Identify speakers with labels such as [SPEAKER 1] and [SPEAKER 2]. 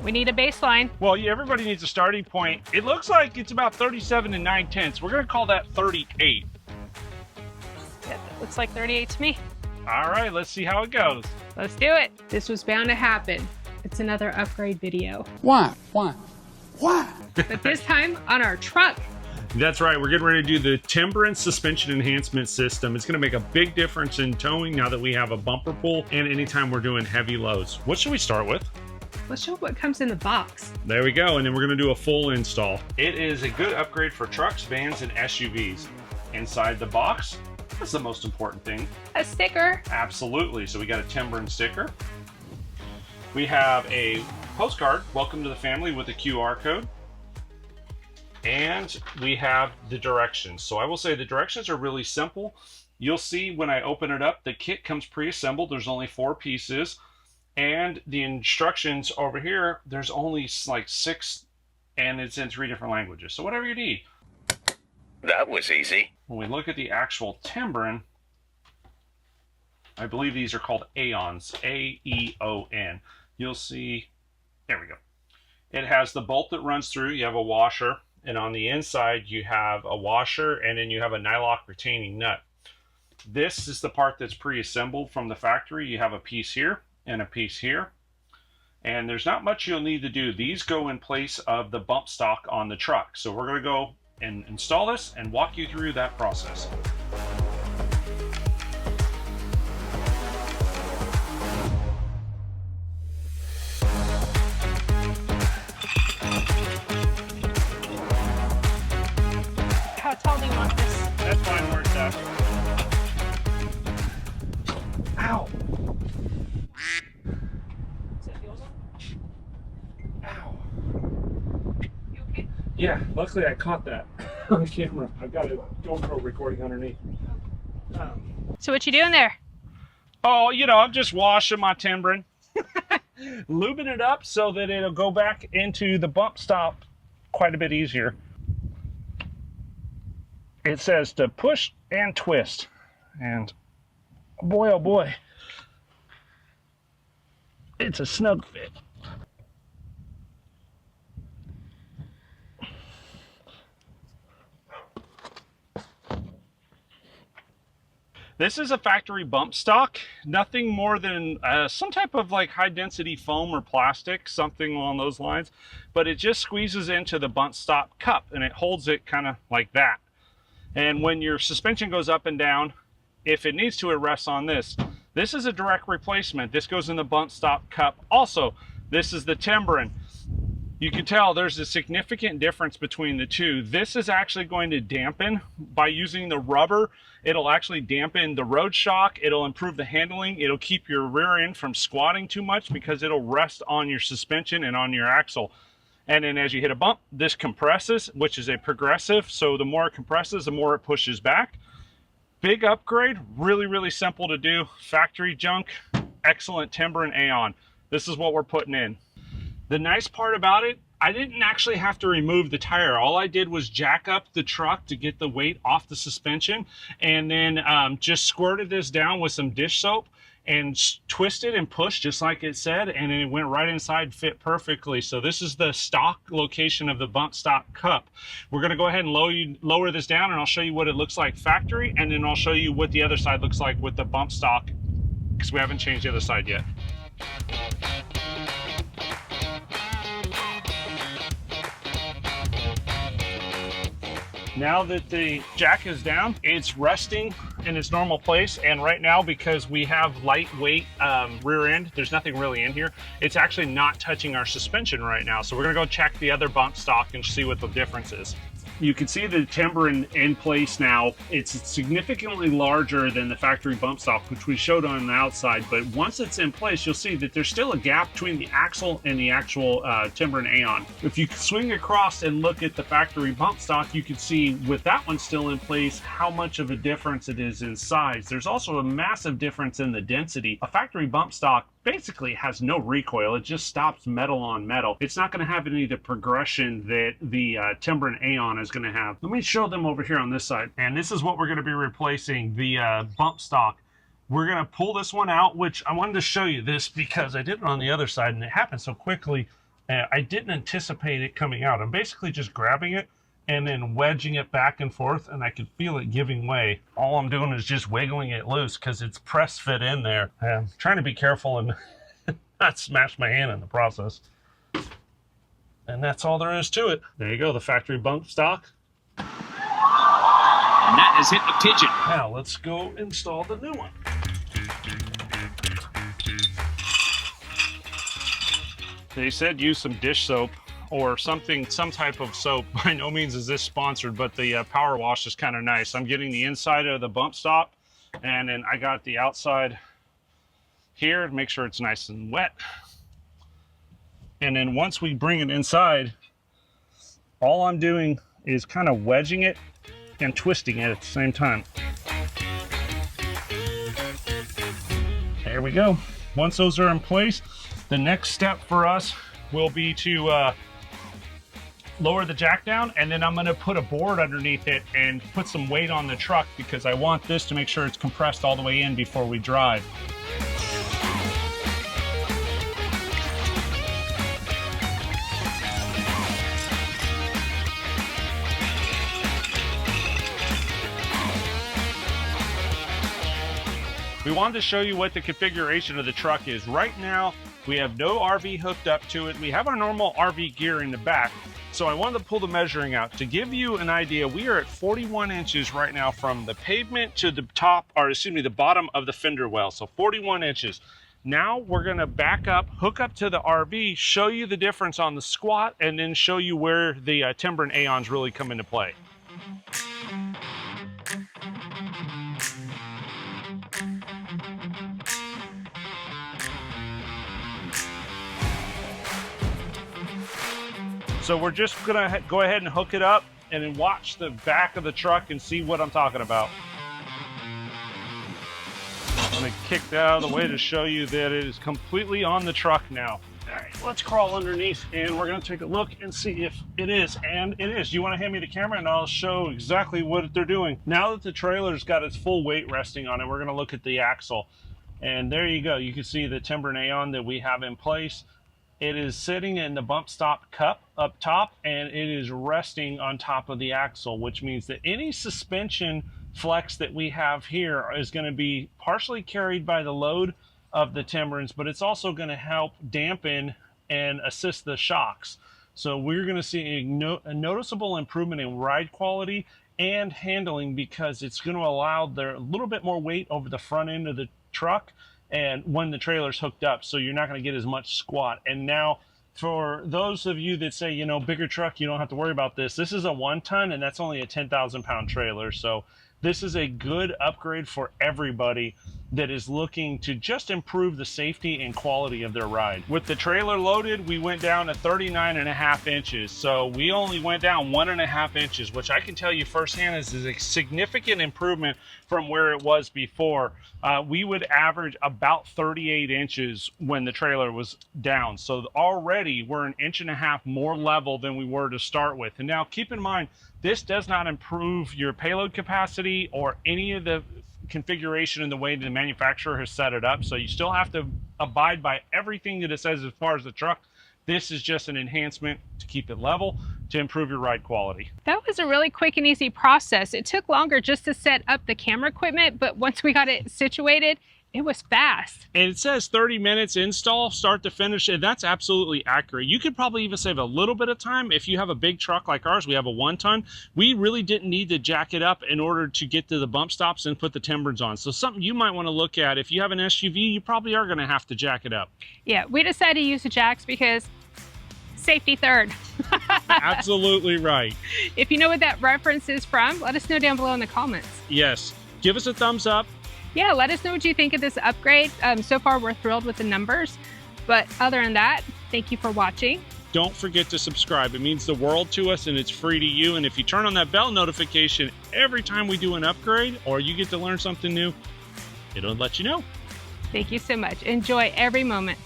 [SPEAKER 1] We need a baseline.
[SPEAKER 2] Well, yeah, everybody needs a starting point. It looks like it's about 37 and 9/10. We're gonna call that 38.
[SPEAKER 1] Yeah, that looks like 38 to me.
[SPEAKER 2] All right, let's see how it goes.
[SPEAKER 1] Let's do it. This was bound to happen. It's another upgrade video.
[SPEAKER 3] Why?
[SPEAKER 1] But this time on our truck.
[SPEAKER 2] That's right, we're getting ready to do the Timbren suspension enhancement system. It's gonna make a big difference in towing now that we have a bumper pull and anytime we're doing heavy loads. What should we start with?
[SPEAKER 1] Let's show what comes in the box.
[SPEAKER 2] There we go, and then we're gonna do a full install. It is a good upgrade for trucks, vans, and SUVs. Inside the box, that's the most important thing.
[SPEAKER 1] A sticker.
[SPEAKER 2] Absolutely, so we got a Timbren sticker. We have a postcard, welcome to the family, with a QR code. And we have the directions. So I will say the directions are really simple. You'll see when I open it up, the kit comes pre-assembled. There's only 4 pieces. And the instructions over here, there's only like 6, and it's in 3 different languages. So whatever you need.
[SPEAKER 4] That was easy.
[SPEAKER 2] When we look at the actual Timbren, I believe these are called Aeons, A-E-O-N. You'll see, there we go. It has the bolt that runs through. You have a washer, and on the inside you have a washer, and then you have a nylock retaining nut. This is the part that's pre-assembled from the factory. You have a piece here and a piece here, and there's not much you'll need to do. These go in place of the bump stock on the truck. So we're going to go and install this and walk you through that process.
[SPEAKER 1] How tall do you want this?
[SPEAKER 2] That's fine where it's at. Ow! Ow!
[SPEAKER 1] You okay?
[SPEAKER 2] Yeah, luckily I caught that on camera. I've got a GoPro recording underneath.
[SPEAKER 1] So what you doing there?
[SPEAKER 2] Oh, you know, I'm just washing my Timbren. Lubing it up so that it'll go back into the bump stop quite a bit easier. It says to push and twist. And boy, oh boy, it's a snug fit. This is a factory bump stock, nothing more than some type of like high density foam or plastic, something along those lines, but it just squeezes into the bump stop cup and it holds it kind of like that. And when your suspension goes up and down, if it needs to, it rests on this. This is a direct replacement. This goes in the bump stop cup. Also, this is the Timbren. You can tell there's a significant difference between the two. This is actually going to dampen by using the rubber. It'll actually dampen the road shock. It'll improve the handling. It'll keep your rear end from squatting too much because it'll rest on your suspension and on your axle. And then as you hit a bump, this compresses, which is a progressive. So the more it compresses, the more it pushes back. Big upgrade, really, really simple to do. Factory junk, excellent Timbren Aeon. This is what we're putting in. The nice part about it, I didn't actually have to remove the tire. All I did was jack up the truck to get the weight off the suspension, and then just squirted this down with some dish soap and twisted and pushed just like it said, and then it went right inside, fit perfectly. So this is the stock location of the bump stock cup. We're gonna go ahead and lower this down, and I'll show you what it looks like factory, and then I'll show you what the other side looks like with the bump stock, because we haven't changed the other side yet. Now that the jack is down, it's resting in its normal place, and right now, because we have lightweight rear end, there's nothing really in here, it's actually not touching our suspension right now. So we're gonna go check the other bump stock and see what the difference is. You can see the Timbren in place now. It's significantly larger than the factory bump stock, which we showed on the outside, but once it's in place, you'll see that there's still a gap between the axle and the actual Timbren Aeon. If you swing across and look at the factory bump stock, you can see with that one still in place how much of a difference it is in size. There's also a massive difference in the density. A factory bump stock basically has no recoil. It just stops metal on metal. It's not going to have any of the progression that the Timbren Aeon is going to have. Let me show them over here on this side. And this is what we're going to be replacing, the bump stock. We're going to pull this one out, which I wanted to show you this because I did it on the other side and it happened so quickly. And I didn't anticipate it coming out. I'm basically just grabbing it and then wedging it back and forth, and I can feel it giving way. All I'm doing is just wiggling it loose because it's press fit in there. I'm trying to be careful and not smash my hand in the process. And that's all there is to it. There you go, the factory bump stock.
[SPEAKER 3] And that has hit the pigeon.
[SPEAKER 2] Now let's go install the new one. They said use some dish soap or something, some type of soap. By no means is this sponsored, but the power wash is kind of nice. I'm getting the inside of the bump stop, and then I got the outside here to make sure it's nice and wet. And then once we bring it inside, all I'm doing is kind of wedging it and twisting it at the same time. There we go. Once those are in place, the next step for us will be to lower the jack down, and then I'm going to put a board underneath it and put some weight on the truck because I want this to make sure it's compressed all the way in before we drive. We wanted to show you what the configuration of the truck is. Right now, we have no RV hooked up to it. We have our normal RV gear in the back. So I wanted to pull the measuring out. To give you an idea, we are at 41 inches right now from the pavement to the top, or excuse me, the bottom of the fender well. So 41 inches. Now we're gonna back up, hook up to the RV, show you the difference on the squat, and then show you where the Timbren Aeons really come into play. So we're just gonna go ahead and hook it up and then watch the back of the truck and see what I'm talking about. I'm gonna kick that out of the way to show you that it is completely on the truck now. All right, let's crawl underneath and we're gonna take a look and see if it is, and it is. You wanna hand me the camera and I'll show exactly what they're doing. Now that the trailer's got its full weight resting on it, we're gonna look at the axle. And there you go, you can see the Timbren Aeon that we have in place. It is sitting in the bump stop cup up top, and it is resting on top of the axle, which means that any suspension flex that we have here is going to be partially carried by the load of the Timbrens, but it's also going to help dampen and assist the shocks. So we're going to see a noticeable improvement in ride quality and handling because it's going to allow a little bit more weight over the front end of the truck and when the trailer's hooked up, so you're not going to get as much squat. And now for those of you that say, you know, bigger truck, you don't have to worry about this. This is a 1 ton and that's only a 10,000 pound trailer. So this is a good upgrade for everybody that is looking to just improve the safety and quality of their ride. With the trailer loaded, we went down to 39.5 inches. So we only went down 1.5 inches, which I can tell you firsthand is a significant improvement from where it was before. We would average about 38 inches when the trailer was down. So already we're 1.5 inches more level than we were to start with. And now keep in mind, this does not improve your payload capacity or any of the configuration and the way the manufacturer has set it up. So you still have to abide by everything that it says as far as the truck. This is just an enhancement to keep it level, to improve your ride quality.
[SPEAKER 1] That was a really quick and easy process. It took longer just to set up the camera equipment, but once we got it situated, it was fast.
[SPEAKER 2] And it says 30 minutes install, start to finish, and that's absolutely accurate. You could probably even save a little bit of time if you have a big truck like ours. We have a 1 ton. We really didn't need to jack it up in order to get to the bump stops and put the Timbrens on. So something you might want to look at. If you have an SUV, you probably are going to have to jack it up.
[SPEAKER 1] Yeah, we decided to use the jacks because safety third.
[SPEAKER 2] Absolutely right.
[SPEAKER 1] If you know what that reference is from, let us know down below in the comments.
[SPEAKER 2] Yes, give us a thumbs up.
[SPEAKER 1] Yeah, let us know what you think of this upgrade. So far, we're thrilled with the numbers. But other than that, thank you for watching.
[SPEAKER 2] Don't forget to subscribe. It means the world to us and it's free to you. And if you turn on that bell notification every time we do an upgrade or you get to learn something new, it'll let you know.
[SPEAKER 1] Thank you so much. Enjoy every moment.